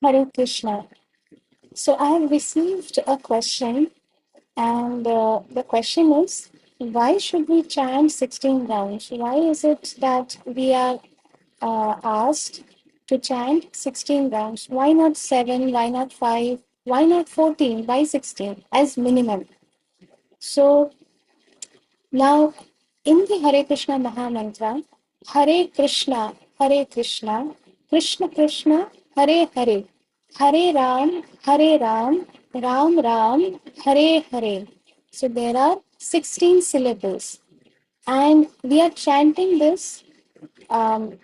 Hare Krishna. So I have received a question, and the question is, why should we chant 16 rounds? Why is it that we are asked to chant 16 rounds? Why not 7? Why not 5? Why not 14? Why 16 as minimum? So now in the Hare Krishna Maha Mantra, Hare Krishna, Krishna Krishna, Hare Hare, Hare Ram, Ram Ram, Hare Hare. So there are 16 syllables, and we are chanting this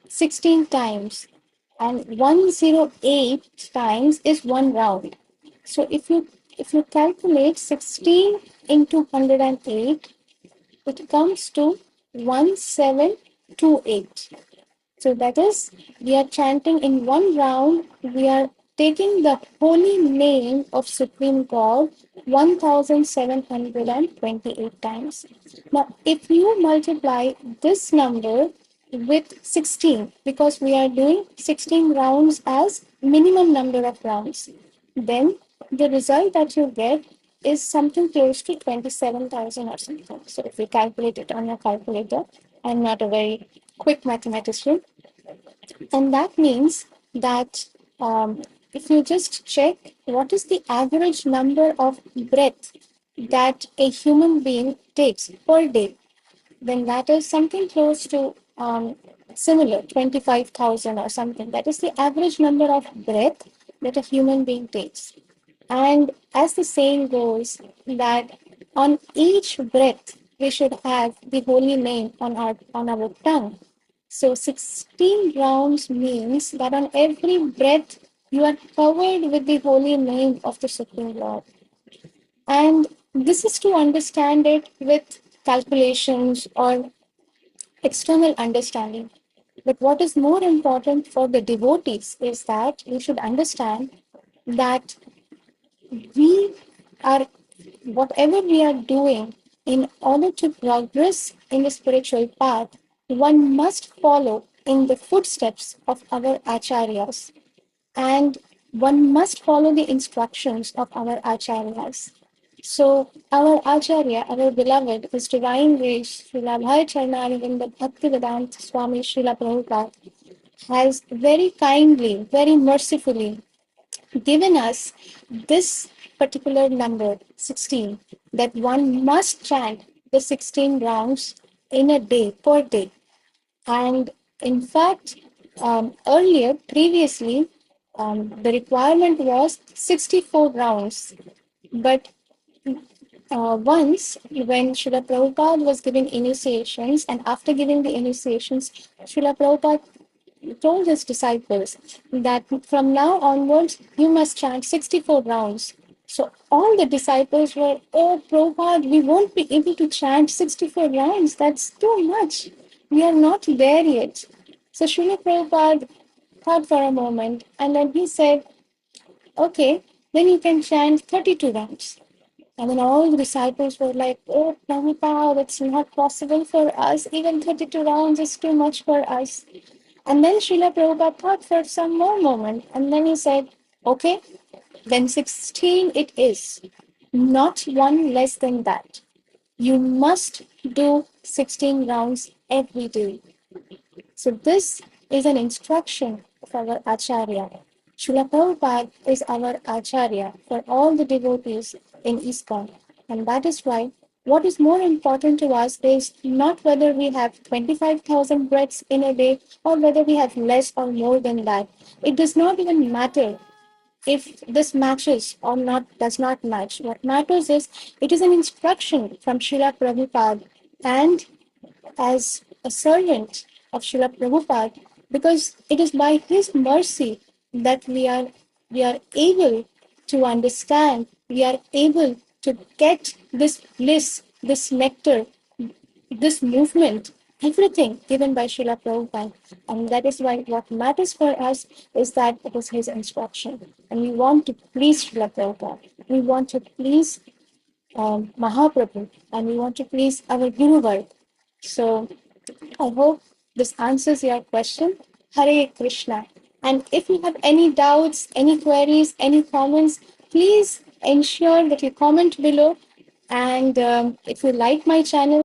16 times, and 108 times is one round. So if you calculate 16 into 108, it comes to 1728. So that is, we are chanting in one round, we are taking the holy name of Supreme God 1728 times. Now, if you multiply this number with 16, because we are doing 16 rounds as minimum number of rounds, then the result that you get is something close to 27,000 or something. So if you calculate it on your calculator, I'm not a very quick mathematician, and that means that if you just check what is the average number of breath that a human being takes per day, then that is something close to similar 25,000 or something. That is the average number of breath that a human being takes. And as the saying goes, that on each breath we should have the holy name on our tongue. So 16 rounds means that on every breath you are covered with the holy name of the Supreme Lord. And this is to understand it with calculations or external understanding. But what is more important for the devotees is that we should understand that we are, whatever we are doing, in order to progress in the spiritual path, one must follow in the footsteps of our acharyas, and one must follow the instructions of our acharyas. So our acharya, our beloved, His Divine Grace, Srila Bhai Charnarivinda Bhaktivedanta Swami Srila Prabhupada, has very kindly, very mercifully given us this particular number 16, that one must chant the 16 rounds in a day, per day. And in fact, earlier, previously, the requirement was 64 rounds. But once, when Srila Prabhupada was giving initiations, and after giving the initiations, Srila Prabhupada told his disciples that from now onwards, you must chant 64 rounds. So all the disciples were, oh, Prabhupada, we won't be able to chant 64 rounds. That's too much. We are not there yet. So Srila Prabhupada thought for a moment, and then he said, okay, then you can chant 32 rounds. And then all the disciples were like, oh, Prabhupada, it's not possible for us. Even 32 rounds is too much for us. And then Srila Prabhupada thought for some more moment. And then he said, okay, then 16 it is. Not one less than that. You must do 16 rounds every day. So this is an instruction of our Acharya. Srila Prabhupada is our Acharya for all the devotees in ISKCON. And that is why what is more important to us is not whether we have 25,000 breaths in a day or whether we have less or more than that. It does not even matter if this matches or not, does not match. What matters is it is an instruction from Srila Prabhupada, and as a servant of Srila Prabhupada, because it is by his mercy that we are able to understand, we are able to get this bliss, this nectar, this movement, everything given by Srila Prabhupada. And that is why what matters for us is that it is his instruction. And we want to please Srila Prabhupada. We want to please Mahaprabhu, and we want to please our Guru Varg. So I hope this answers your question. Hare Krishna. And if you have any doubts, any queries, any comments, please ensure that you comment below. And if you like my channel,